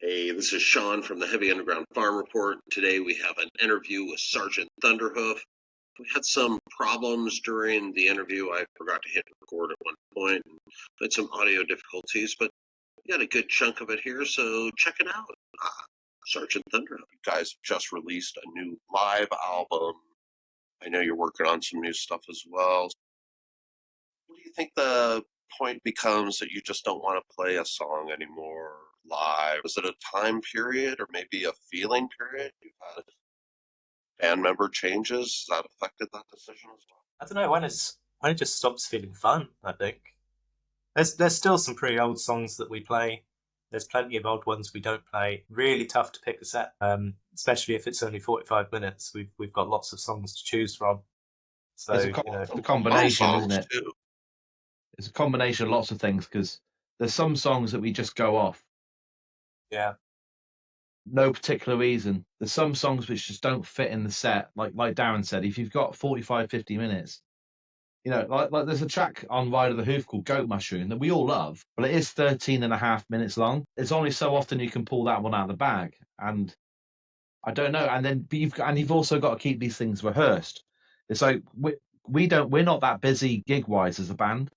Hey, this is Sean from the Heavy Underground Farm Report. Today we have an interview with Sergeant Thunderhoof. We had some problems during the interview. I forgot to hit record at one point and had some audio difficulties, but we got a good chunk of it here, so check it out. Sergeant Thunderhoof. You guys just released a new live album. I know you're working on some new stuff as well. What do you think the point becomes that you just don't want to play a song anymore live? Is it a time period or maybe a feeling period? You've had band member changes. Has that affected that decision as well? I don't know when it just stops feeling fun. I think there's still some pretty old songs that we play. There's plenty of old ones we don't play. Really tough to pick a set, especially if it's only 45 minutes. We've got lots of songs to choose from. So It's a combination, isn't it? Too. It's a combination of lots of things because there's some songs that we just go off. Yeah. No particular reason. There's some songs which just don't fit in the set. Like Darren said, if you've got 45, 50 minutes, like there's a track on Ride of the Hoof called Goat Mushroom that we all love, but it is 13 and a half minutes long. It's only so often you can pull that one out of the bag. And I don't know. And then you've also got to keep these things rehearsed. It's like we're not that busy gig wise as a band.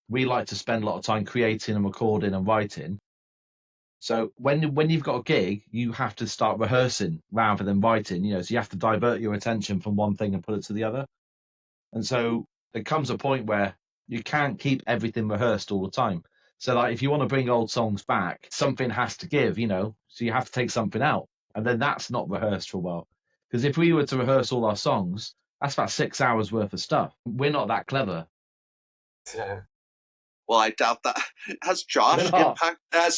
We like to spend a lot of time creating and recording and writing. So when you've got a gig, you have to start rehearsing rather than writing. So you have to divert your attention from one thing and put it to the other. And so there comes a point where you can't keep everything rehearsed all the time. So like if you want to bring old songs back, something has to give, so you have to take something out. And then that's not rehearsed for a while. Because if we were to rehearse all our songs, that's about 6 hours worth of stuff. We're not that clever. Yeah. Well, I doubt that. Has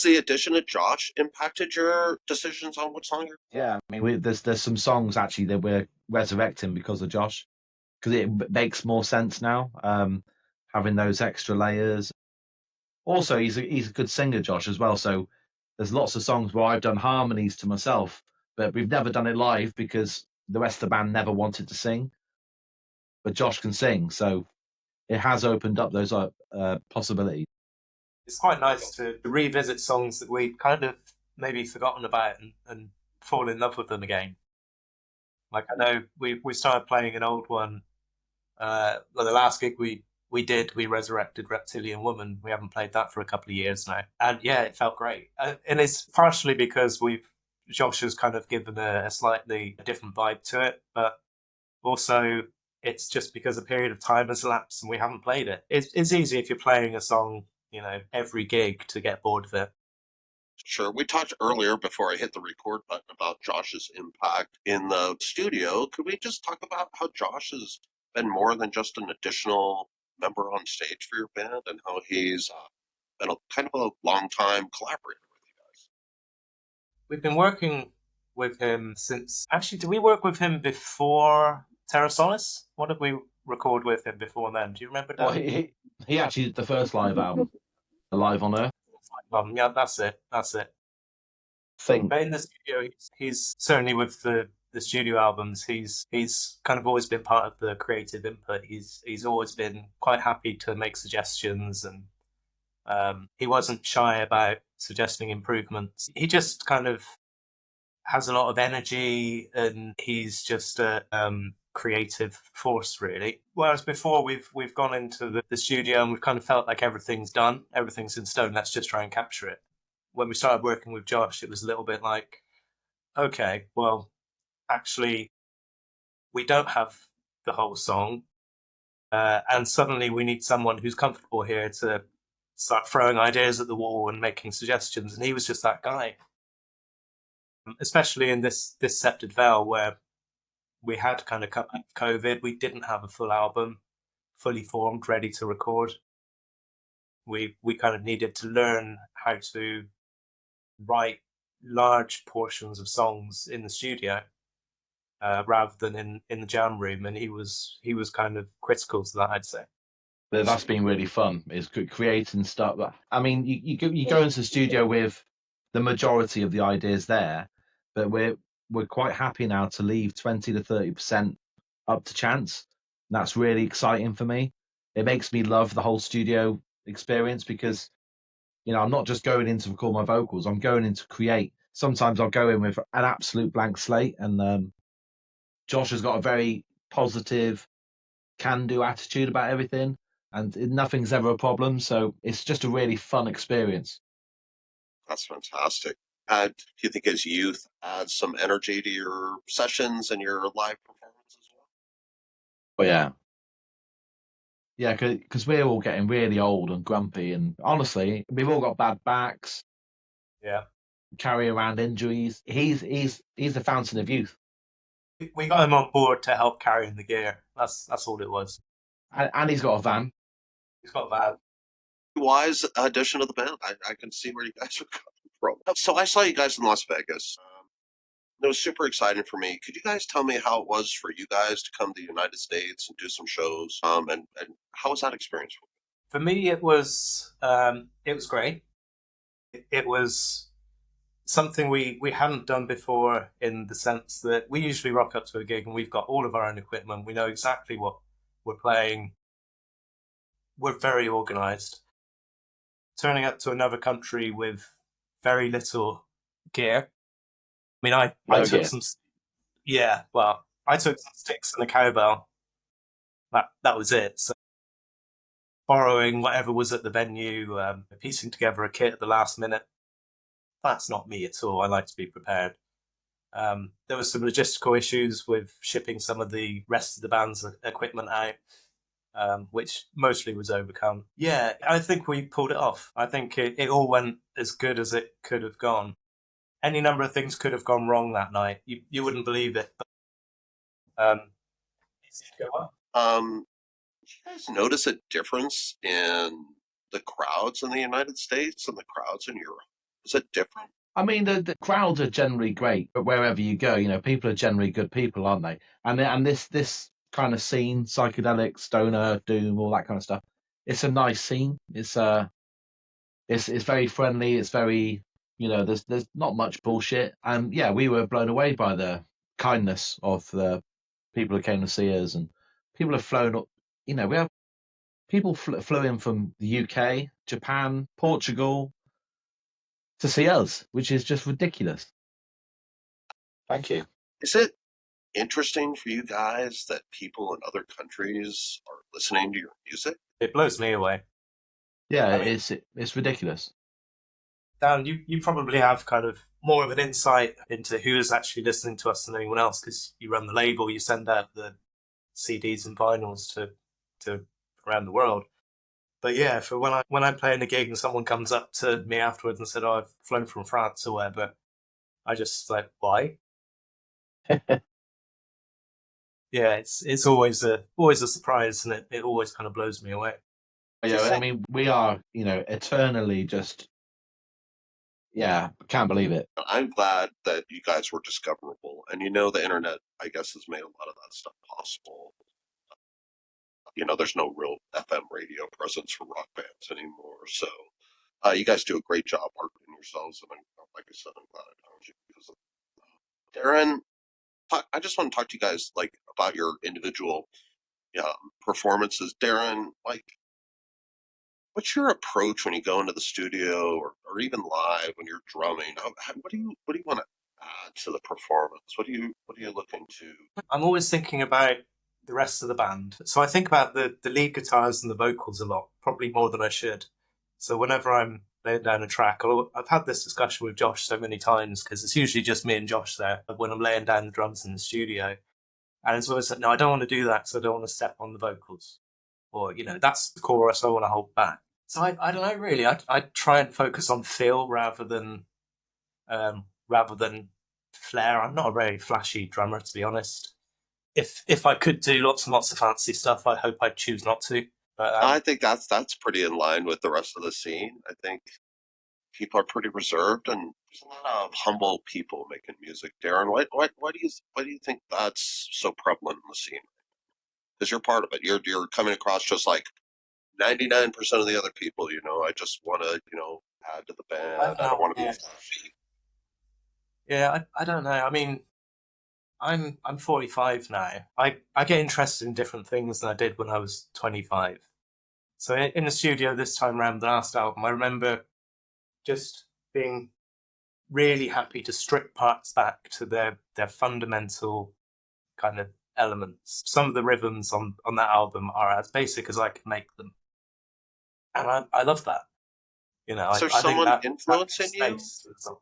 the addition of Josh impacted your decisions on what song you're? Yeah, I mean, there's some songs actually that we're resurrecting because of Josh, because it makes more sense now, having those extra layers. Also, he's a good singer, Josh, as well. So there's lots of songs where I've done harmonies to myself, but we've never done it live because the rest of the band never wanted to sing. But Josh can sing, so it has opened up those possibilities. It's quite nice to revisit songs that we'd kind of maybe forgotten about and fall in love with them again. Like I know we started playing an old one. The last gig we resurrected Reptilian Woman. We haven't played that for a couple of years now, and yeah, it felt great. And it's partially because Josh has kind of given a slightly different vibe to it, but also it's just because a period of time has elapsed and we haven't played it. It's easy if you're playing a song, every gig to get bored of it. Sure. We talked earlier before I hit the record button about Josh's impact in the studio. Could we just talk about how Josh has been more than just an additional member on stage for your band and how he's been kind of a long-time collaborator with you guys? We've been working with him since... Actually, did we work with him before Terra Solace? What did we record with him before then? Do you remember that? Well, he actually did the first live album, Alive on Earth. Yeah, that's it. But in the studio, he's certainly with the studio albums. He's kind of always been part of the creative input. He's always been quite happy to make suggestions, and he wasn't shy about suggesting improvements. He just kind of has a lot of energy, and he's just a creative force, really. Whereas before we've gone into the studio and we've kind of felt like everything's done, everything's in stone, let's just try and capture it. When we started working with Josh, it was a little bit like, okay, well, actually, we don't have the whole song, and suddenly we need someone who's comfortable here to start throwing ideas at the wall and making suggestions, and he was just that guy. Especially in this Sceptred Veil, where we had kind of come out of COVID, we didn't have a full album, fully formed, ready to record. We kind of needed to learn how to write large portions of songs in the studio rather than in the jam room, and he was kind of critical to that, I'd say. But that's been really fun, is creating stuff. I mean, you go into the studio with the majority of the ideas there, but we're quite happy now to leave 20 to 30% up to chance. And that's really exciting for me. It makes me love the whole studio experience because I'm not just going in to record my vocals. I'm going in to create. Sometimes I'll go in with an absolute blank slate, and Josh has got a very positive, can-do attitude about everything, and nothing's ever a problem. So it's just a really fun experience. That's fantastic. Do you think as youth adds some energy to your sessions and your live performance as well? But yeah, because we're all getting really old and grumpy, and honestly, we've all got bad backs. Yeah. Carry around injuries. He's a fountain of youth. We got him on board to help carrying the gear. That's all it was. And he's got a van. He's got a van. Wise addition of the band. I can see where you guys are coming from. So I saw you guys in Las Vegas. It was super exciting for me. Could you guys tell me how it was for you guys to come to the United States and do some shows? And how was that experience for you? For me, it was great. It was something we hadn't done before, in the sense that we usually rock up to a gig and we've got all of our own equipment. We know exactly what we're playing. We're very organized. Turning up to another country with very little gear. I mean, I took some. Yeah, well, I took some sticks and a cowbell. That was it. So borrowing whatever was at the venue, piecing together a kit at the last minute. That's not me at all. I like to be prepared. There was some logistical issues with shipping some of the rest of the band's equipment out, which mostly was overcome. Yeah, I think we pulled it off. I think it all went as good as it could have gone. Any number of things could have gone wrong that night. You wouldn't believe it. But, it seemed to go well. Did you guys notice a difference in the crowds in the United States and the crowds in Europe? Is it different? I mean, the crowds are generally great, but wherever you go, people are generally good people, aren't they? And this kind of scene, psychedelic, stoner, doom, all that kind of stuff, it's a nice scene. It's very friendly. It's very, there's not much bullshit. And yeah, we were blown away by the kindness of the people who came to see us, and people have flown up. We have people flew in from the UK, Japan, Portugal to see us, which is just ridiculous. Thank you. Is it interesting for you guys that people in other countries are listening to your music? It blows me away. Yeah, I mean, it's ridiculous. Dan, you probably have kind of more of an insight into who is actually listening to us than anyone else, because you run the label, you send out the CDs and vinyls to around the world. But yeah, for when I'm playing a gig and someone comes up to me afterwards and said, "Oh, I've flown from France or whatever," I just like, why? Yeah, it's always a surprise, and it always kind of blows me away. Yeah, I mean, we are, eternally just, yeah, can't believe it. I'm glad that you guys were discoverable, and the internet, I guess, has made a lot of that stuff possible. There's no real FM radio presence for rock bands anymore, so you guys do a great job marketing yourselves, and like I said, I'm glad I found you because of Darren. I just want to talk to you guys about your individual performances. Darren, what's your approach when you go into the studio or even live when you're drumming? What do you want to add to the performance? What are you looking to? I'm always thinking about the rest of the band. So I think about the lead guitars and the vocals a lot, probably more than I should. So whenever I'm laying down a track, I've had this discussion with Josh so many times, because it's usually just me and Josh there when I'm laying down the drums in the studio. And it's always like, no, I don't want to do that because I don't want to step on the vocals. Or, that's the chorus, I want to hold back. So I don't know, really. I try and focus on feel rather than flair. I'm not a very flashy drummer, to be honest. If I could do lots and lots of fancy stuff, I hope I'd choose not to. But I think that's pretty in line with the rest of the scene. I think people are pretty reserved, and there's a lot of humble people making music. Darren, why do you think that's so prevalent in the scene? Because you're part of it. You're coming across just like 99% of the other people. I just want to add to the band. I don't want to be flashy. Yeah, I don't know. I mean, I'm 45 now. I get interested in different things than I did when I was 25. So in the studio this time around, the last album, I remember just being really happy to strip parts back to their fundamental kind of elements. Some of the rhythms on that album are as basic as I can make them. And I love that. Is there I think someone that influencing you? I'm sorry.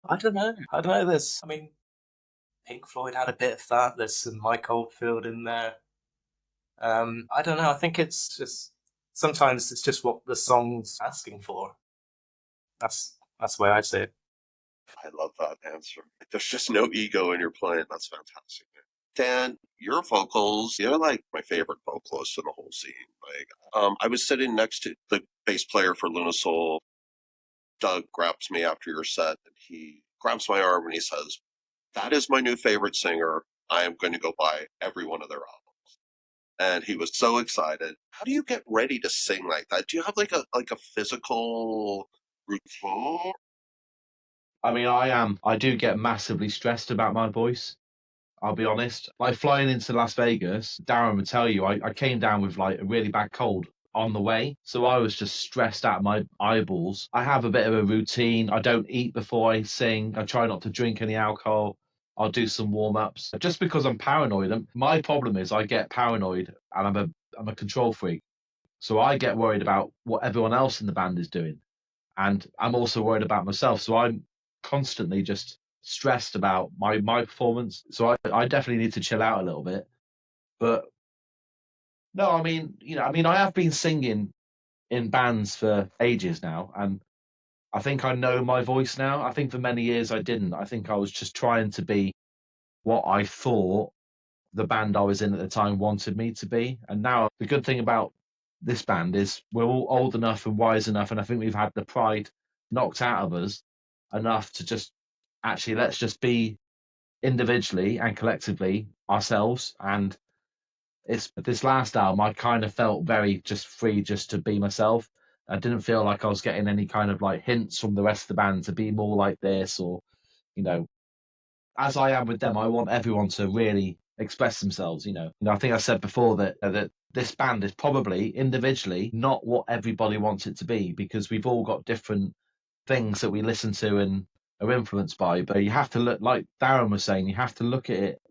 I don't know. Pink Floyd had a bit of that. There's some Mike Oldfield in there. I don't know. I think it's just sometimes it's just what the song's asking for. That's the way I see it. I love that answer. There's just no ego in your playing. That's fantastic. Dan, your vocals, you're like my favorite vocalist in the whole scene. I was sitting next to the bass player for Luna Soul. Doug grabs me after your set, and he grabs my arm and he says, "That is my new favorite singer. I am going to go buy every one of their albums." And he was so excited. How do you get ready to sing like that? Do you have like a physical routine? I mean, I do get massively stressed about my voice. I'll be honest. Like flying into Las Vegas, Darren would tell you, I came down with like a really bad cold on the way. So I was just stressed out of my eyeballs. I have a bit of a routine. I don't eat before I sing. I try not to drink any alcohol. I'll do some warm-ups. Just because I'm paranoid. And my problem is I get paranoid and I'm a control freak. So I get worried about what everyone else in the band is doing. And I'm also worried about myself. So I'm constantly just stressed about my performance. So I definitely need to chill out a little bit. But no, I mean, I have been singing in bands for ages now, and I think I know my voice now. I think for many years I didn't. I think I was just trying to be what I thought the band I was in at the time wanted me to be. And now the good thing about this band is we're all old enough and wise enough, and I think we've had the pride knocked out of us enough to just actually let's just be individually and collectively ourselves. And it's this last album I kind of felt very just free just to be myself. I didn't feel like I was getting any kind of like hints from the rest of the band to be more like this, or as I am with them, I want everyone to really express themselves. I think I said before that this band is probably individually not what everybody wants it to be, because we've all got different things that we listen to and are influenced by. But you have to look, like Darren was saying, you have to look at it,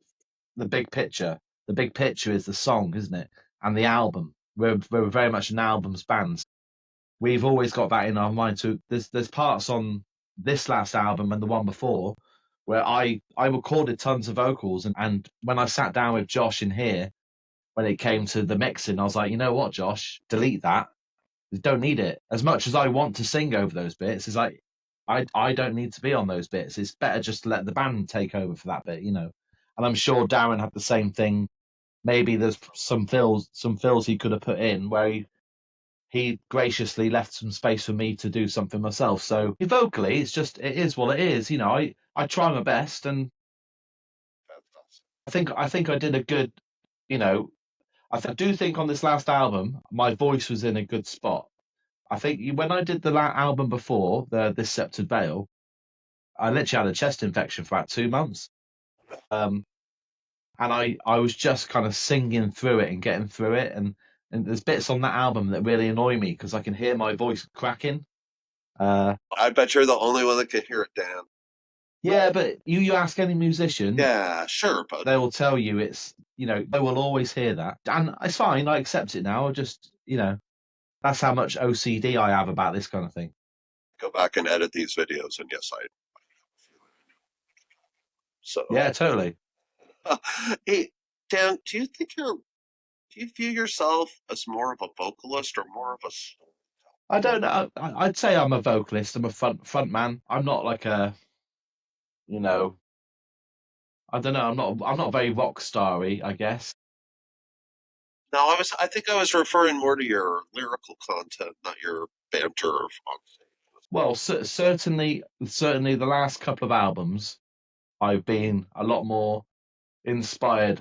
the big picture. The big picture is the song, isn't it? And the album. We're very much an albums band. We've always got that in our mind. So there's parts on this last album and the one before where I recorded tons of vocals, and when I sat down with Josh in here, when it came to the mixing, I was like, you know what, Josh, delete that. You don't need it. As much as I want to sing over those bits, it's like I don't need to be on those bits. It's better just to let the band take over for that bit, And I'm sure Darren had the same thing. Maybe there's some fills he could have put in where he graciously left some space for me to do something myself. So vocally, it is what it is. I try my best, and I think I did a good. I do think on this last album, my voice was in a good spot. I think when I did the album before, this Sceptred Veil, I literally had a chest infection for about 2 months. And I was just kind of singing through it and getting through it. And there's bits on that album that really annoy me because I can hear my voice cracking. I bet you're the only one that can hear it, Dan. Yeah, but you ask any musician. Yeah, sure, but they will tell you it's, they will always hear that. And it's fine. I accept it now. I just, that's how much OCD I have about this kind of thing. Go back and edit these videos, and yes, I. So yeah, totally. Hey, Dan, do you view yourself as more of a vocalist or more of a? I don't know. I'd say I'm a vocalist. I'm a front man. I'm not like a, I don't know. I'm not very rock starry, I guess. No, I think I was referring more to your lyrical content, not your banter on stage. Well, certainly the last couple of albums, I've been a lot more inspired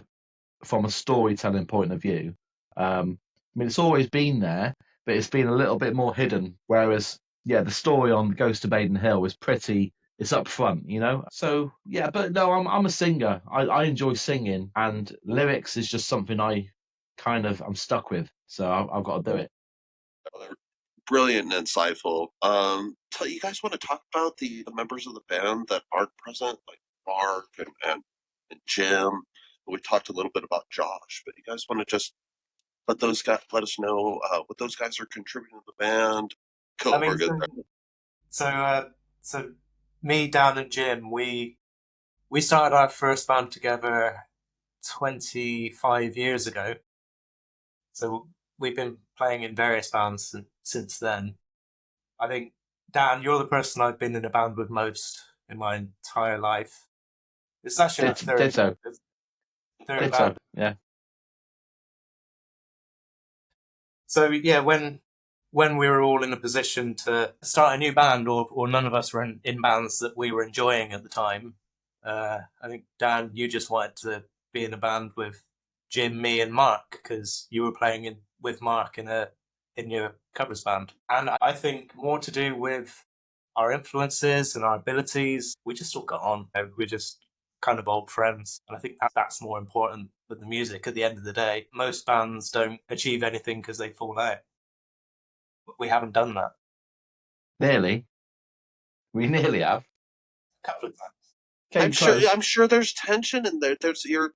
from a storytelling point of view. I mean, it's always been there, but it's been a little bit more hidden. Whereas, the story on Ghost of Baden Hill is it's up front, So yeah, but no, I'm a singer. I enjoy singing, and lyrics is just something I'm stuck with. So I've got to do it. brilliant and insightful. You guys want to talk about the members of the band that aren't present, like Mark and Jim? We talked a little bit about Josh, but you guys want to just let us know what those guys are contributing to the band? Cool, I mean, we're good. so me, Dan, and Jim, we started our first band together 25 years ago. So we've been playing in various bands since then. I think, Dan, you're the person I've been in a band with most in my entire life. It's actually our Ditto. third band. Yeah. So yeah, when we were all in a position to start a new band, or none of us were in bands that we were enjoying at the time, I think, Dan, you just wanted to be in a band with Jim, me, and Mark because you were playing with Mark in your covers band. And I think more to do with our influences and our abilities. We just all got on. We're just kind of old friends. And I think that's more important than the music at the end of the day. Most bands don't achieve anything because they fall out. We haven't done that. Nearly. We nearly have. A couple of times. I'm sure there's tension in there. You're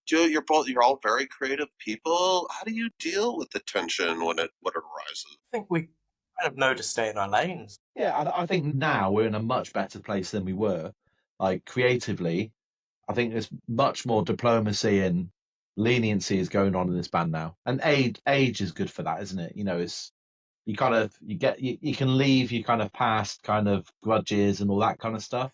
all very creative people. How do you deal with the tension when it arises? I think we kind of know to stay in our lanes. Yeah, I think now we're in a much better place than we were. Like creatively, I think there's much more diplomacy and leniency is going on in this band now. And age is good for that, isn't it? You know, it's you can leave your kind of past kind of grudges and all that kind of stuff.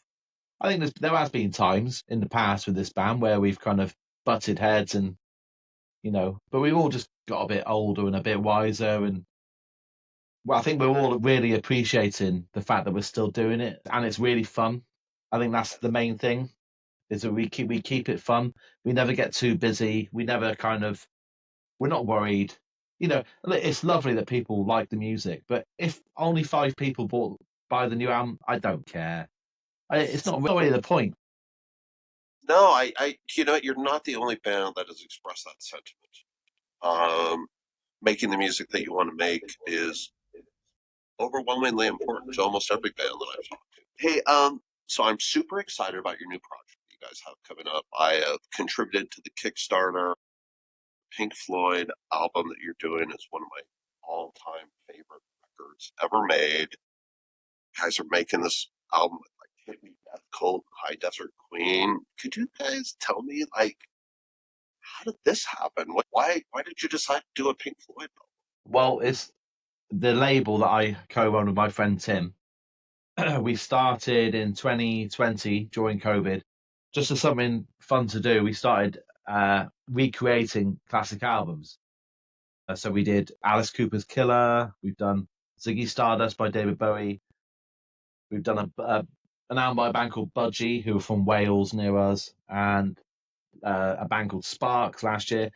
I think there has been times in the past with this band where we've kind of butted heads and but we've all just got a bit older and a bit wiser, and well, I think we're all really appreciating the fact that we're still doing it and it's really fun. I think that's the main thing, is that we keep it fun. We never get too busy. We're not worried. It's lovely that people like the music, but if only 5 people buy the new album, I don't care. It's not really the point. No, you're not the only band that has expressed that sentiment. Making the music that you want to make is overwhelmingly important to almost every band that I've talked to. Hey, so I'm super excited about your new project you guys have coming up. I have contributed to the Kickstarter. Pink Floyd album that you're doing is one of my all-time favorite records ever made. You guys are making this album with like Hippie Death Cult, High Desert Queen. Could you guys tell me, like, how did this happen? Why did you decide to do a Pink Floyd album? Well, it's the label that I co-own with my friend Tim. We started in 2020 during COVID, just as something fun to do. We started recreating classic albums. So we did Alice Cooper's Killer. We've done Ziggy Stardust by David Bowie. We've done an album by a band called Budgie, who are from Wales near us, and a band called Sparks last year.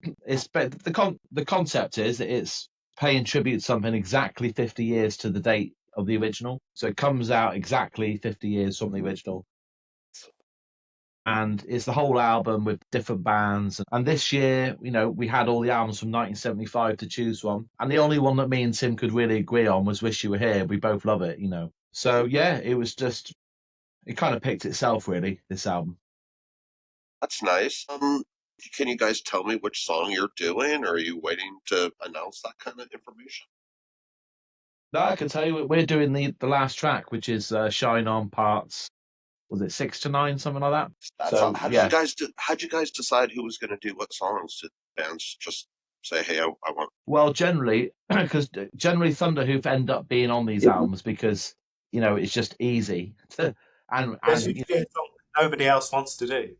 The concept is that it's paying tribute to something exactly 50 years to the date of the original. So it comes out exactly 50 years from the original. And it's the whole album with different bands. And this year, we had all the albums from 1975 to choose from. And the only one that me and Tim could really agree on was Wish You Were Here. We both love it, So yeah, it kind of picked itself, really, this album. That's nice. Can you guys tell me which song you're doing, or are you waiting to announce that kind of information? No, I can tell you we're doing the last track, which is Shine On parts. Was it 6 to 9, something like that? How'd you guys decide who was going to do what songs? Did bands just say, "Hey, I want"? Well, generally, because generally Thunderhoof end up being on these albums because it's just easy to, and nobody else wants to do.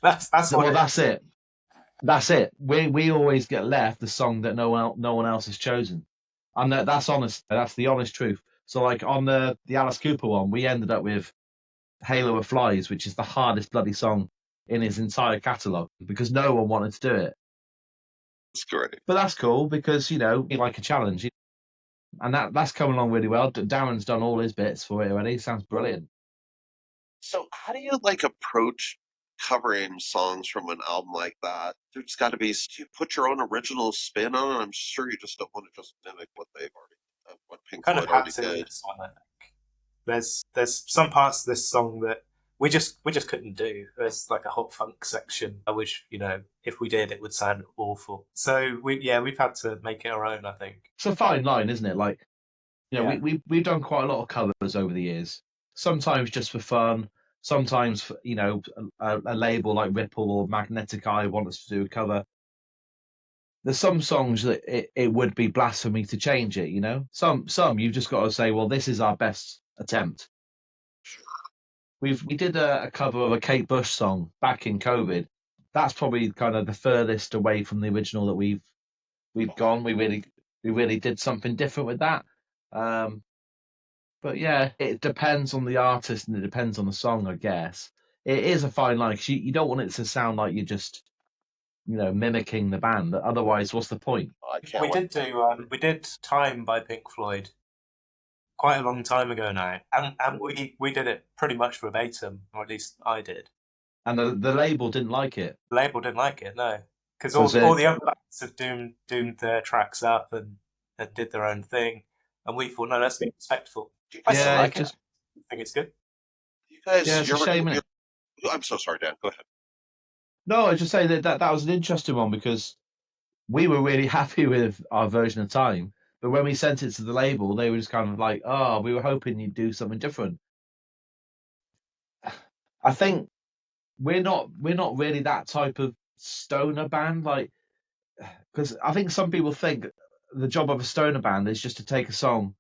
That's it. That's it. We always get left the song that no one else has chosen, and that's honest. That's the honest truth. So, like on the Alice Cooper one, we ended up with Halo of Flies, which is the hardest bloody song in his entire catalogue because no one wanted to do it. That's great. But that's cool because you like a challenge, and that's coming along really well. Darren's done all his bits for it already. Sounds brilliant. So, how do you approach covering songs from an album like that? There's got to be, you put your own original spin on it. I'm sure you just don't want to just mimic what they've already what Pink Kind of Floyd had already to did. with this one, I think. There's some parts of this song that we just couldn't do. There's like a hot funk section, which, you know, if we did, it would sound awful. So we've had to make it our own, I think. It's a fine line, isn't it? Like, you know, Yeah. we've done quite a lot of covers over the years. Sometimes just for fun. Sometimes, you know, a label like Ripple or Magnetic Eye want us to do a cover. There's some songs that it would be blasphemy to change it, you know. Some you've just got to say, well, this is our best attempt. We did a cover of a Kate Bush song back in COVID. That's probably kind of the furthest away from the original that we've gone. We really did something different with that. But yeah, it depends on the artist and it depends on the song, I guess. It is a fine line because you don't want it to sound like you're just, you know, mimicking the band. Otherwise, what's the point? I can't We wait. we did Time by Pink Floyd quite a long time ago now, and we did it pretty much verbatim, or at least I did. And the label didn't like it. The label didn't like it, no, because Was all it? the other bands have doomed their tracks up and did their own thing, and we thought, no, let's be respectful. I still Yeah, like just it. I think it's good. You guys, yeah, it's a shame, innit? I'm so sorry, Dan. Go ahead. No, I just say that was an interesting one because we were really happy with our version of Time, but when we sent it to the label, they were just kind of like, "Oh, we were hoping you'd do something different." I think we're not really that type of stoner band, like, because I think some people think the job of a stoner band is just to take a song,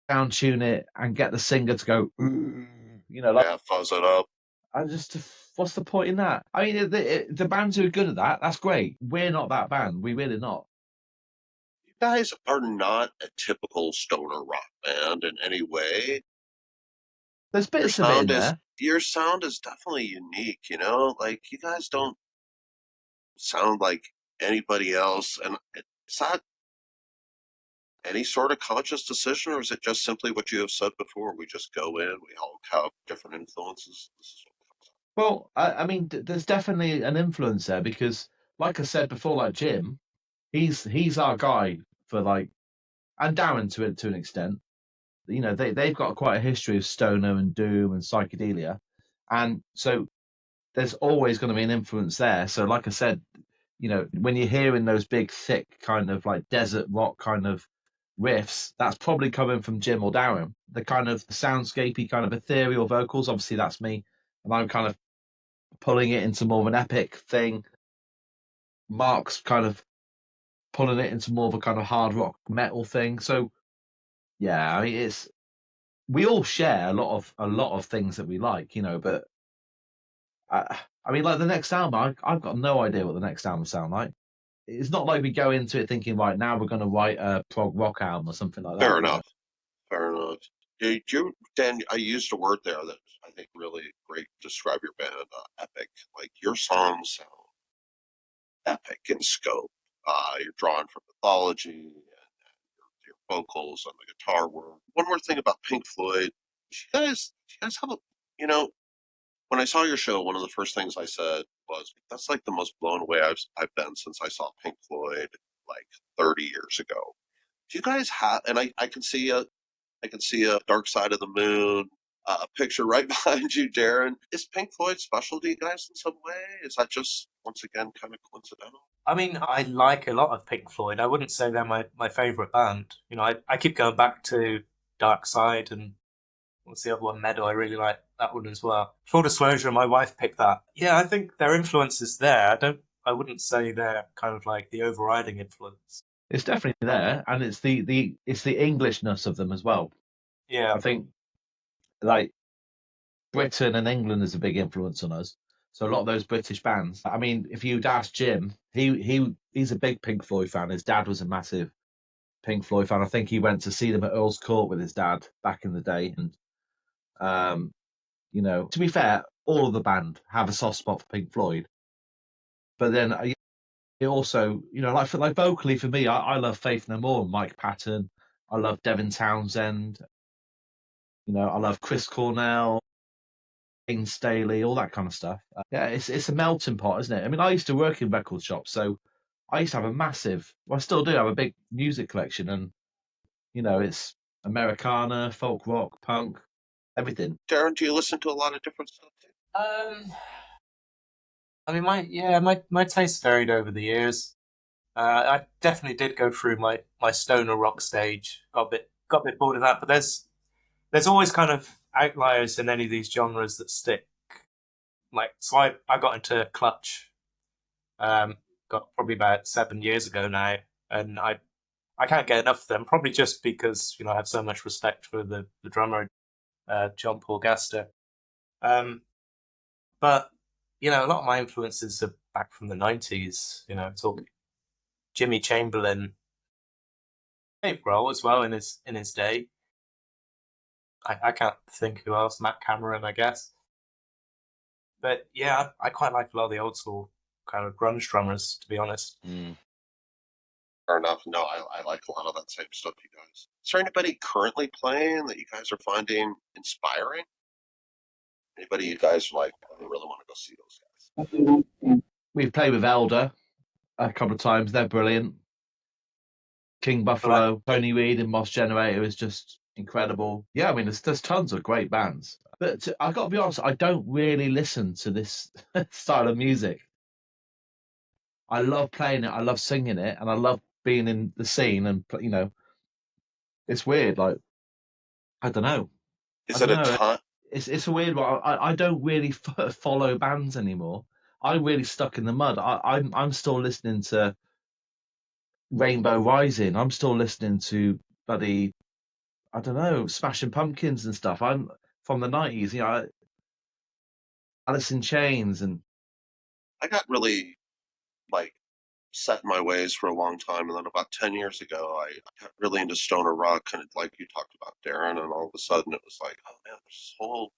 down tune it, and get the singer to go, "Ooh," you know, like, Yeah, fuzz it up. I just, what's the point in that? I mean, the bands who are good at that, that's great. We're not that band. We really not. You guys are not a typical stoner rock band in any way. There's bits of it in there. Your sound is definitely unique, you know? Like you guys don't sound like anybody else, and is that any sort of conscious decision, or is it just simply what you have said before? We just go in, we all have different influences. This is what comes out. Well, I mean, there's definitely an influence there because, like I said before, like Jim, he's our guy for like, and Darren to an extent. You know, they've got quite a history of stoner and doom and psychedelia, and so there's always going to be an influence there. So, like I said, you know, when you're hearing those big, thick kind of like desert rock kind of riffs, that's probably coming from Jim or Darren. The kind of soundscapey, kind of ethereal vocals. Obviously, that's me, and I'm kind of pulling it into more of an epic thing. Mark's kind of pulling it into more of a kind of hard rock metal thing. So yeah, I mean, we all share a lot of things that we like, you know. But I mean, like the next album, I've got no idea what the next album sound like. It's not like we go into it thinking, right, now we're going to write a prog rock album or something like that. Fair enough. Fair enough. Dan, I used a word there that I think really great to describe your band, epic. Like your songs sound epic in scope. You're drawing from mythology and your vocals and the guitar work. One more thing about Pink Floyd. Do you guys have a, you know, when I saw your show, one of the first things I said was, that's like the most blown away I've been since I saw Pink Floyd like 30 years ago. Do you guys have, and I can see a Dark Side of the Moon, a picture right behind you, Darren. Is Pink Floyd special to you guys in some way? Is that just, once again, kind of coincidental? I mean, I like a lot of Pink Floyd. I wouldn't say they're my favourite band. You know, I keep going back to Dark Side and what's the other one, Meadow. I really like that one as well. Full disclosure, my wife picked that. Yeah, I think their influence is there. I wouldn't say they're kind of like the overriding influence. It's definitely there, and it's the Englishness of them as well. Yeah, I think like Britain and England is a big influence on us. So a lot of those British bands. I mean, if you'd ask Jim, he's a big Pink Floyd fan. His dad was a massive Pink Floyd fan. I think he went to see them at Earl's Court with his dad back in the day. And you know, to be fair, all of the band have a soft spot for Pink Floyd. But then it also, you know, like vocally for me, I love Faith No More and Mike Patton. I love Devin Townsend. You know, I love Chris Cornell, King Staley, all that kind of stuff. Yeah, it's a melting pot, isn't it? I mean, I used to work in record shops, so I used to have a massive, well, I still do have a big music collection, and You know, it's Americana, folk rock, punk, everything. Darren, do you listen to a lot of different stuff too? I mean, my taste varied over the years. I definitely did go through my stoner rock stage. Got a bit bored of that, but there's always kind of outliers in any of these genres that stick. Like, so I got into Clutch, got probably about 7 years ago now, and I can't get enough of them. Probably just because I have so much respect for the drummer, John Paul Gaster. But a lot of my influences are back from the '90s. Talking Jimmy Chamberlin, Dave Grohl as well in his day. I can't think who else. Matt Cameron, I guess. But yeah, I quite like a lot of the old school kind of grunge drummers, to be honest. Fair enough. No, I like a lot of that same stuff, you guys. Is there anybody currently playing that you guys are finding inspiring? Anybody you guys are like, I really want to go see those guys? We've played with Elder a couple of times. They're brilliant. King Buffalo, Tony Reed and Moss Generator is just incredible. Yeah, I mean, there's tons of great bands. But I've got to be honest, I don't really listen to this style of music. I love playing it, I love singing it, and I love being in the scene. And it's weird. Like, I don't know. Is it a ton? It's a weird one. I don't really follow bands anymore. I'm really stuck in the mud. I'm still listening to Rainbow Rising. I'm still listening to bloody, I don't know, Smashing Pumpkins and stuff. I'm from the '90s. Alice in Chains, and I got really set in my ways for a long time, and then about 10 years ago, I got really into stoner rock, kind of like you talked about, Darren, and all of a sudden it was like, oh man, there's this whole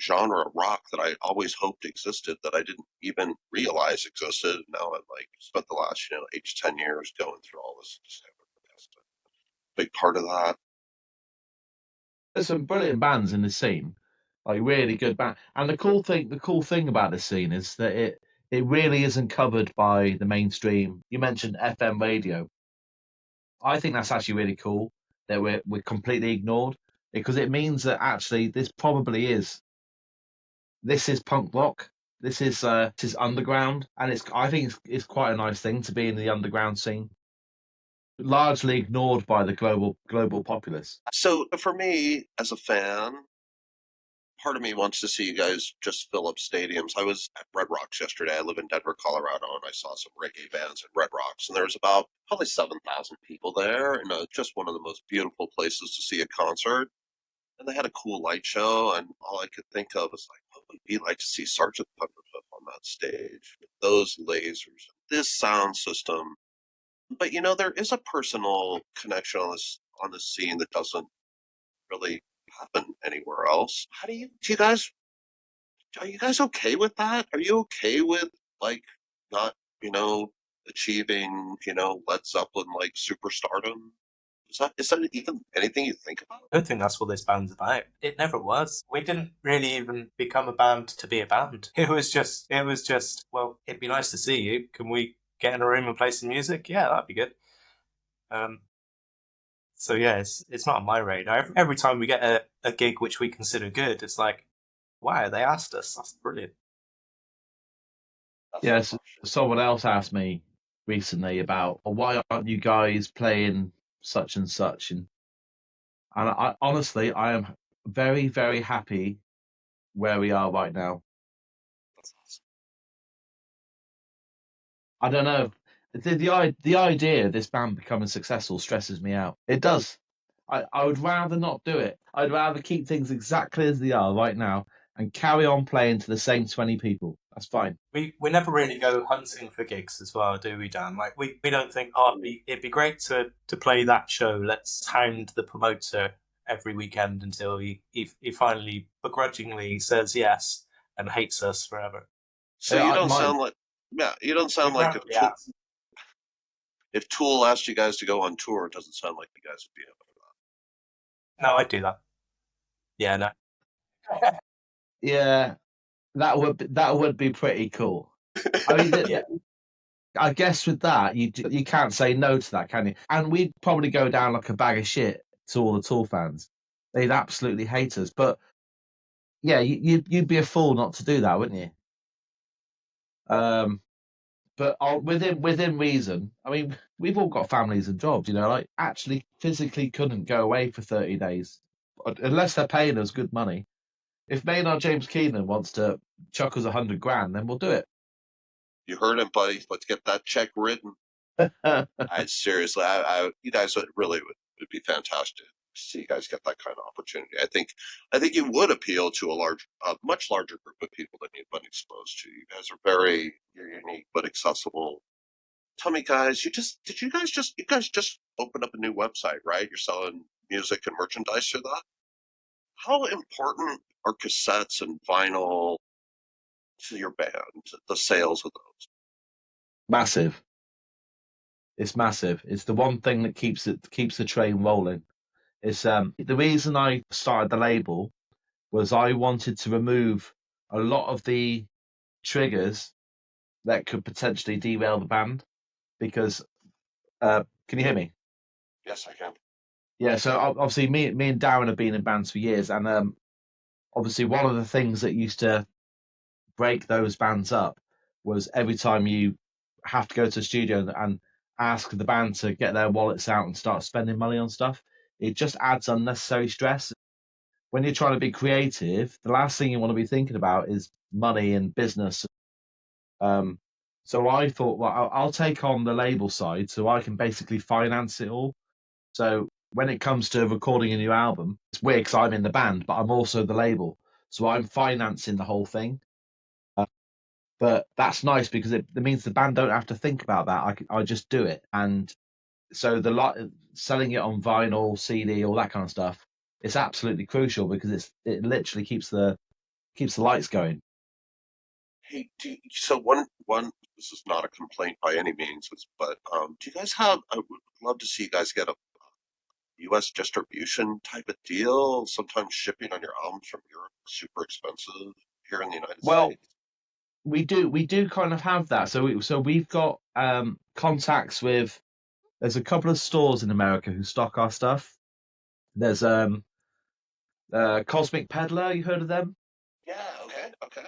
genre of rock that I always hoped existed that I didn't even realize existed. And now I've spent the last 8 to 10 years going through all this. Big part of that. There's some brilliant bands in the scene, like really good band. And the cool thing about this scene is that it really isn't covered by the mainstream. You mentioned FM radio. I think that's actually really cool that we're completely ignored, because it means that actually this is punk rock. This is underground, and I think it's quite a nice thing to be in the underground scene, largely ignored by the global populace. So for me, as a fan, part of me wants to see you guys just fill up stadiums. I was at Red Rocks yesterday. I live in Denver, Colorado, and I saw some reggae bands at Red Rocks, and there was about probably 7,000 people there, and just one of the most beautiful places to see a concert. And they had a cool light show, and all I could think of was what would it be like to see Sergeant Thunderhoof on that stage with those lasers, this sound system. But there is a personal connection on this scene that doesn't really happen anywhere else. Are you guys okay with that? Are you okay with not achieving Led Zeppelin superstardom? Is that even anything you think about? I don't think that's what this band's about. It never was. We didn't really even become a band to be a band. It was just, well, it'd be nice to see you. Can we get in a room and play some music? Yeah, that'd be good. So yeah, it's not on my radar. Every time we get a gig which we consider good, it's like, wow, they asked us. That's brilliant. Yes, someone else asked me recently about why aren't you guys playing such and such, and I honestly I am very, very happy where we are right now. I don't know. The idea of this band becoming successful stresses me out. It does. I would rather not do it. I'd rather keep things exactly as they are right now and carry on playing to the same 20 people. That's fine. We never really go hunting for gigs as well, do we, Dan? We don't think, it'd be great to play that show. Let's hound the promoter every weekend until he finally begrudgingly says yes and hates us forever. So you don't sound like if Tool asked you guys to go on tour, it doesn't sound like you guys would be able to do that. No, I'd do that. Yeah, no. Yeah, that would be pretty cool. I mean, I guess with that, you can't say no to that, can you? And we'd probably go down like a bag of shit to all the Tool fans. They'd absolutely hate us. But yeah, you'd be a fool not to do that, wouldn't you? But within reason. I mean, we've all got families and jobs, like actually physically couldn't go away for 30 days unless they're paying us good money. If Maynard James Keenan wants to chuck us $100,000, then we'll do it. You heard him, buddy. Let's get that check written. Seriously, you guys would be fantastic to see you guys get that kind of opportunity. I think you would appeal to a much larger group of people than you've been exposed to. You guys are very unique but accessible. Tell me, guys, you guys just opened up a new website, right? You're selling music and merchandise through that. How important are cassettes and vinyl to your band? The sales of those? Massive. It's massive. It's the one thing that keeps the train rolling. It's the reason I started the label was I wanted to remove a lot of the triggers that could potentially derail the band. Because can you hear me? Yes, I can. Yeah. So obviously, me and Darren have been in bands for years, and obviously one of the things that used to break those bands up was every time you have to go to a studio and ask the band to get their wallets out and start spending money on stuff. It just adds unnecessary stress. When you're trying to be creative, the last thing you want to be thinking about is money and business. So I thought, well, I'll take on the label side so I can basically finance it all. So when it comes to recording a new album, it's weird because I'm in the band, but I'm also the label. So I'm financing the whole thing. But that's nice because it means the band don't have to think about that. I just do it. And so selling it on vinyl, CD, all that kind of stuff, it's absolutely crucial because it literally keeps the lights going. Hey, so one this is not a complaint by any means, but do you guys have? I would love to see you guys get a U.S. distribution type of deal. Sometimes shipping on your albums from Europe is super expensive here in the United States. We do kind of have that. So we've got contacts with. There's a couple of stores in America who stock our stuff. There's Cosmic Peddler. You heard of them? Yeah. Okay.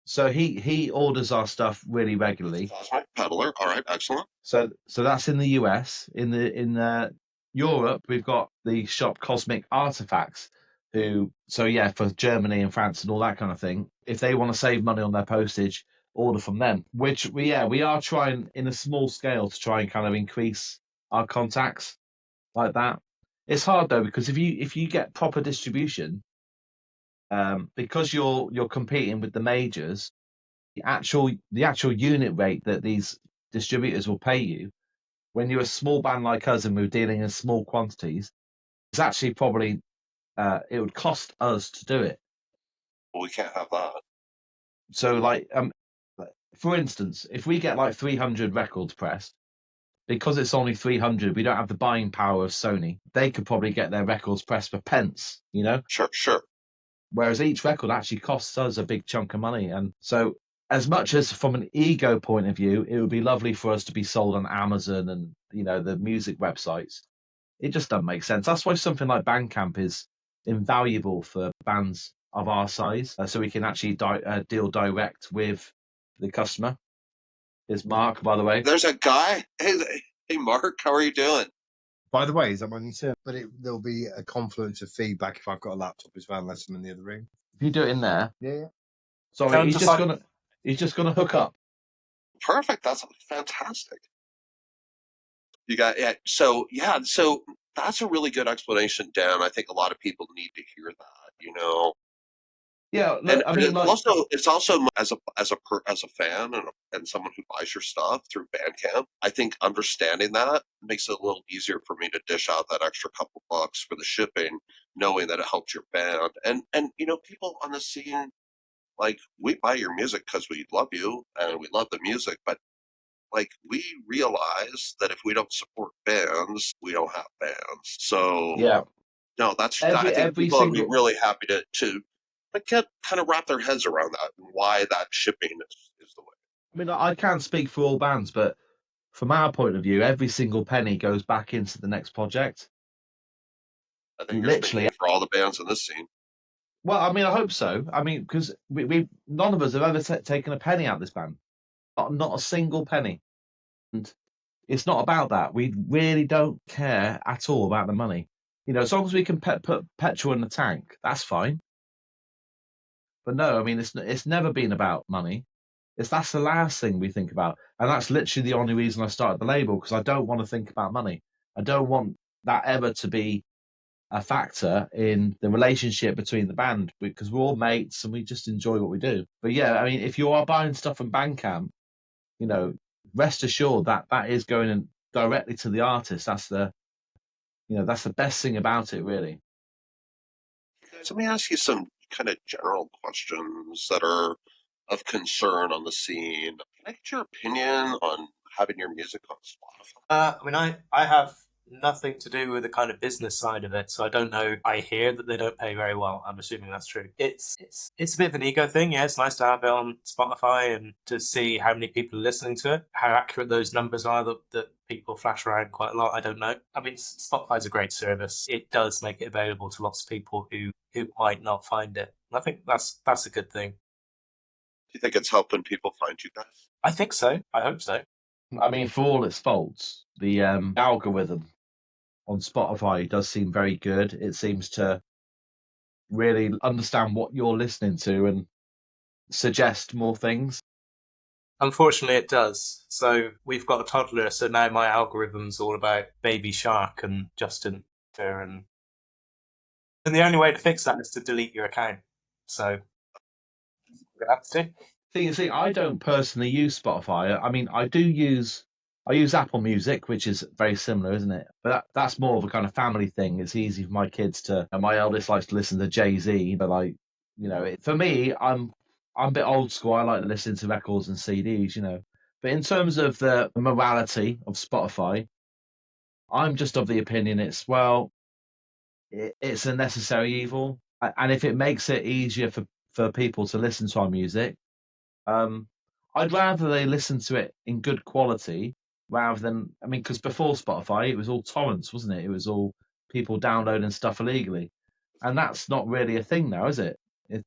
So he orders our stuff really regularly. Cosmic Peddler. All right. Excellent. So that's in the US. In Europe, we've got the shop Cosmic Artifacts. For Germany and France and all that kind of thing. If they want to save money on their postage, order from them. Which we are trying in a small scale to try and kind of increase our contacts like that. It's hard though because if you get proper distribution, because you're competing with the majors, the actual unit rate that these distributors will pay you when you're a small band like us and we're dealing in small quantities, it's actually probably it would cost us to do it. Well, we can't have that. So, for instance, if we get like 300 records pressed, because it's only 300, we don't have the buying power of Sony. They could probably get their records pressed for pence, Sure. Whereas each record actually costs us a big chunk of money. And so, as much as from an ego point of view, it would be lovely for us to be sold on Amazon and, the music websites. It just doesn't make sense. That's why something like Bandcamp is invaluable for bands of our size, so we can actually deal direct with the customer. Is Mark, by the way? There's a guy. Hey, Mark, how are you doing? By the way, is that what you said? But there'll be a confluence of feedback if I've got a laptop as well, unless I'm in the other room. If you do it in there. Yeah. Sorry, he's just gonna hook up. Perfect. That's fantastic. You got So that's a really good explanation, Dan. I think a lot of people need to hear that. Yeah, look, it's also as a fan and someone who buys your stuff through Bandcamp. I think understanding that makes it a little easier for me to dish out that extra couple bucks for the shipping, knowing that it helps your band. And people on the scene, like, we buy your music because we love you and we love the music, but like, we realize that if we don't support bands, we don't have bands. So yeah, no, I think people would be really happy to get kind of wrap their heads around that and why that shipping is the way. I mean, I can't speak for all bands, but from our point of view, every single penny goes back into the next project. I think you're speaking for all the bands in this scene. Well, I mean, I hope so. I mean, because we none of us have ever taken a penny out of this band, not a single penny. And it's not about that. We really don't care at all about the money. As long as we can put petrol in the tank, that's fine. But no, I mean, it's never been about money. That's the last thing we think about, and that's literally the only reason I started the label, because I don't want to think about money. I don't want that ever to be a factor in the relationship between the band, because we're all mates and we just enjoy what we do. But yeah, I mean, if you are buying stuff from Bandcamp, rest assured that that is going in directly to the artist. That's the best thing about it, really. So let me ask you some kind of general questions that are of concern on the scene. Can I get your opinion on having your music on Spotify? I mean, I have nothing to do with the kind of business side of it, so I don't know. I hear that they don't pay very well. I'm assuming that's true. It's a bit of an ego thing. Yeah, it's nice to have it on Spotify and to see how many people are listening to it. How accurate those numbers are that people flash around quite a lot, I don't know. I mean, Spotify's a great service. It does make it available to lots of people who might not find it. I think that's a good thing. Do you think it's helping people find you guys? I think so. I hope so. I mean, for all its faults, the algorithm on Spotify does seem very good. It seems to really understand what you're listening to and suggest more things. Unfortunately, it does. So we've got a toddler, so now my algorithm's all about Baby Shark and Justin Bieber, and the only way to fix that is to delete your account. So we're gonna have to do. See, I don't personally use Spotify. I mean, I use Apple Music, which is very similar, isn't it? But that's more of a kind of family thing. It's easy for my kids to. And my eldest likes to listen to Jay-Z, but for me, I'm a bit old school. I like to listen to records and CDs, But in terms of the morality of Spotify, I'm just of the opinion it's a necessary evil, and if it makes it easier for people to listen to our music, I'd rather they listen to it in good quality rather than, I mean, because before Spotify, it was all torrents, wasn't it? It was all people downloading stuff illegally. And that's not really a thing now, is it? If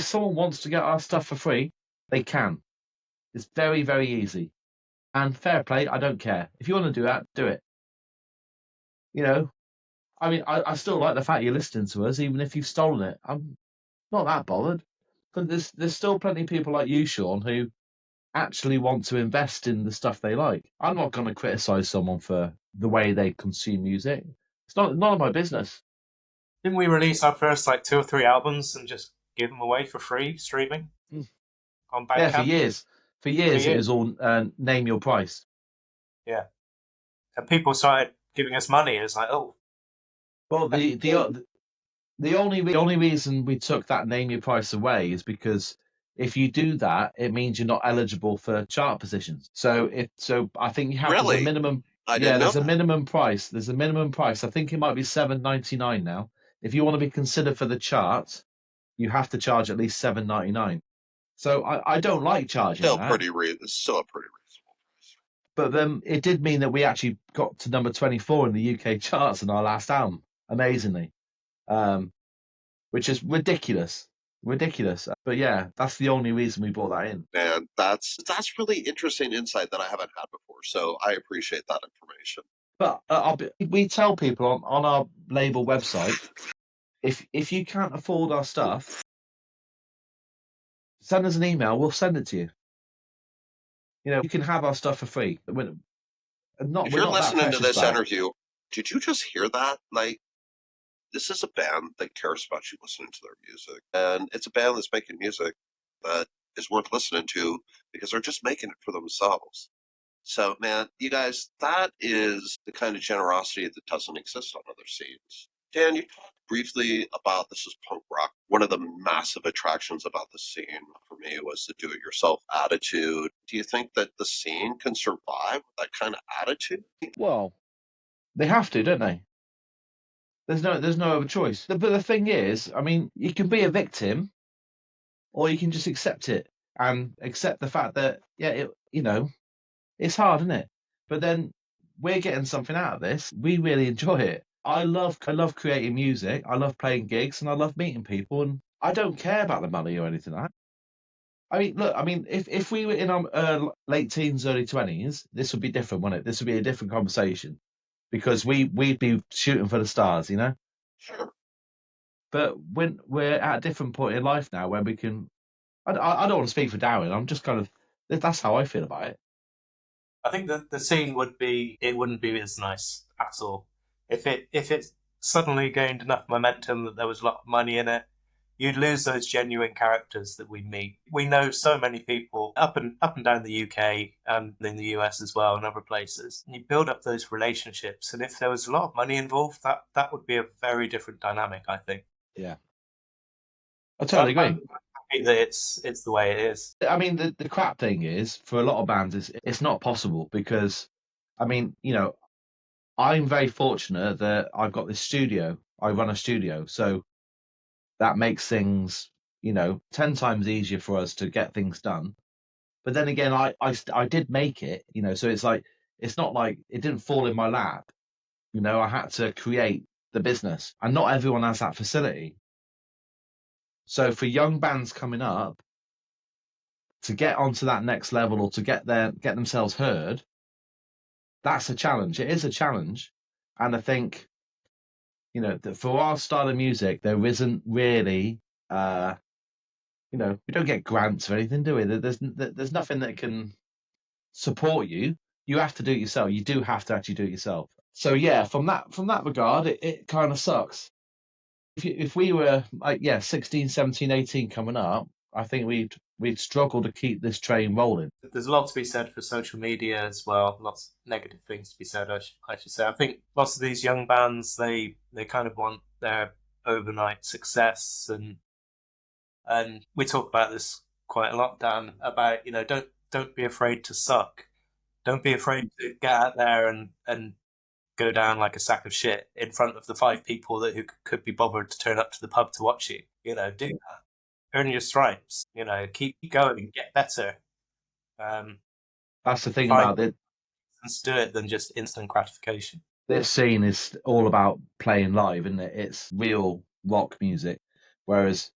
someone wants to get our stuff for free, they can. It's very, very easy. And fair play, I don't care. If you want to do that, do it. I still like the fact you're listening to us, even if you've stolen it. I'm not that bothered. But there's still plenty of people like you, Sean, who actually want to invest in the stuff they like. I'm not going to criticize someone for the way they consume music. It's none of my business. Didn't we release our first 2 or 3 albums and just give them away for free streaming on Bandcamp? Yeah, for years. For years, it was all name your price. Yeah, and people started giving us money. It's like, oh. Well, the only reason we took that name your price away is because if you do that, it means you're not eligible for chart positions. So I think you have Really? There's a minimum. There's a minimum price. There's a minimum price. I think it might be $7.99 now. If you want to be considered for the chart, you have to charge at least $7.99. So I don't like charging Still that. It's still a pretty reasonable price. But then it did mean that we actually got to number 24 in the UK charts in our last album, amazingly, which is ridiculous. But yeah, that's the only reason we brought that in. And that's really interesting insight that I haven't had before. So I appreciate that information. But we tell people on our label website, if you can't afford our stuff, send us an email. We'll send it to you. You can have our stuff for free. If you're listening to this interview, did you just hear that? This is a band that cares about you listening to their music. And it's a band that's making music that is worth listening to because they're just making it for themselves. So, man, you guys, that is the kind of generosity that doesn't exist on other scenes. Dan, you talked briefly about this is punk rock. One of the massive attractions about the scene for me was the do-it-yourself attitude. Do you think that the scene can survive with that kind of attitude? Well, they have to, don't they? There's no other choice. But the thing is, I mean, you can be a victim, or you can just accept it and accept the fact that, yeah, It's hard, isn't it? But then we're getting something out of this. We really enjoy it. I love creating music. I love playing gigs, and I love meeting people. And I don't care about the money or anything like that. I mean, look. I mean, if we were in our late teens, early 20s, this would be different, wouldn't it? This would be a different conversation because we'd be shooting for the stars, you know. Sure. But when we're at a different point in life now, where we can, I don't want to speak for Darren. I'm just kind of that's how I feel about it. I think that the scene wouldn't be as nice at all if it suddenly gained enough momentum that there was a lot of money in it. You'd lose those genuine characters that we meet. We know so many people up and down the UK and in the US as well and other places. And you build up those relationships, and if there was a lot of money involved, that would be a very different dynamic, I think. Yeah, I totally agree. I'm happy that it's the way it is. I mean, the crap thing is, for a lot of bands, it's not possible because, I mean, you know, I'm very fortunate that I've got this studio. I run a studio, so that makes things, you know, 10 times easier for us to get things done. But then again, I did make it, you know, so it's like, it's not like it didn't fall in my lap. You know, I had to create the business, and not everyone has that facility. So for young bands coming up to get onto that next level or to get themselves heard, that's a challenge. It is a challenge. And I think, you know, that for our style of music, there isn't really, you know, we don't get grants or anything, do we? There's nothing that can support you. You have to do it yourself. You do have to actually do it yourself. So yeah, from that regard, it kind of sucks. If we were like 16, 17, 18 coming up, I think we'd struggle to keep this train rolling. There's a lot to be said for social media as well. Lots of negative things to be said, I should say. I think lots of these young bands, they kind of want their overnight success, and we talk about this quite a lot, Dan, about, you know, don't be afraid to suck. Don't be afraid to get out there and go down like a sack of shit in front of the 5 people who could be bothered to turn up to the pub to watch you. You know, do that. Earn your stripes. You know, keep going and get better. That's the thing about it. Let's do it than just instant gratification. This scene is all about playing live, isn't it? It's real rock music. Whereas,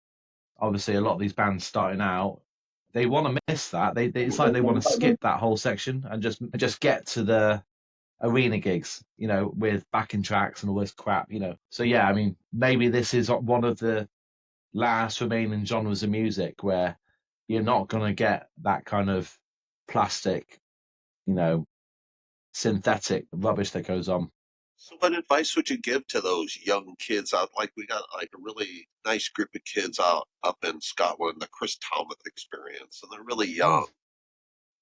obviously, a lot of these bands starting out, they want to miss that. It's like they want to skip that whole section and just get to the arena gigs, you know, with backing tracks and all this crap, you know. So yeah, I mean, maybe this is one of the last remaining genres of music where you're not going to get that kind of plastic, you know, synthetic rubbish that goes on. So what advice would you give to those young kids out? Like, we got like a really nice group of kids up in Scotland, the Chris Talbot experience, and they're really young.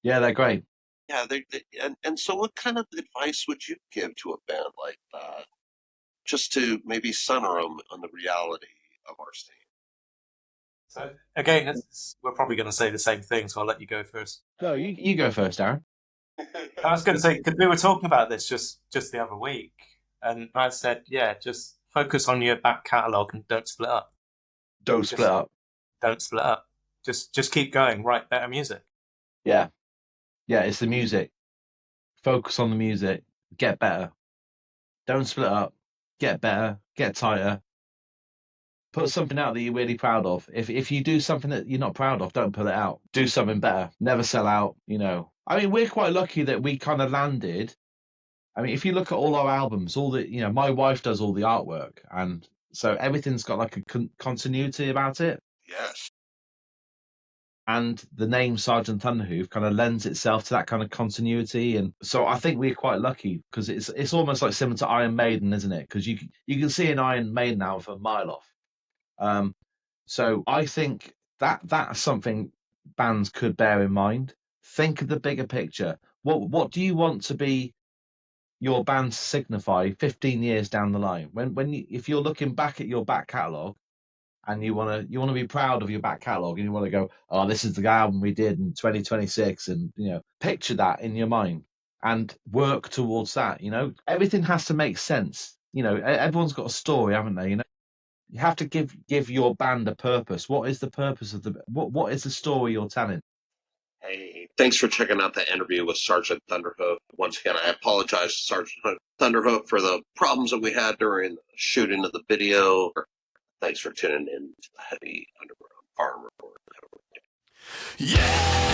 Yeah, they're great. Yeah, and so what kind of advice would you give to a band like that, just to maybe center them on the reality of our scene? So again, we're probably going to say the same thing, so I'll let you go first. No, you go first, Darren. I was going to say, because we were talking about this just the other week, and I said, yeah, just focus on your back catalogue and don't split up. Don't split up. Don't split up. Just keep going. Write better music. Yeah. Yeah, it's the music. Focus on the music. Get better. Don't split up. Get better. Get tighter. Put something out that you're really proud of. If you do something that you're not proud of, don't put it out. Do something better. Never sell out, you know. I mean, we're quite lucky that we kind of landed. I mean, if you look at all our albums, you know, my wife does all the artwork, and so everything's got like a continuity about it. Yes. And the name Sergeant Thunderhoof kind of lends itself to that kind of continuity, and so I think we're quite lucky because it's almost like similar to Iron Maiden, isn't it? Because you can see an Iron Maiden now for a mile off. So I think that's something bands could bear in mind. Think of the bigger picture. What do you want to be your band to signify 15 years down the line? If you're looking back at your back catalogue and you want to be proud of your back catalogue and you want to go, oh, this is the album we did in 2026, and you know, picture that in your mind and work towards that. You know, everything has to make sense. You know, everyone's got a story, haven't they? You know, you have to give your band a purpose. What is the purpose of what is the story you're telling? Hey, Thanks for checking out the interview with Sergeant Thunderhoof. Once again, I apologize to Sergeant Thunderhoof for the problems that we had during the shooting of the video. Thanks for tuning in to the Heavy Underground Farm Report. Yeah!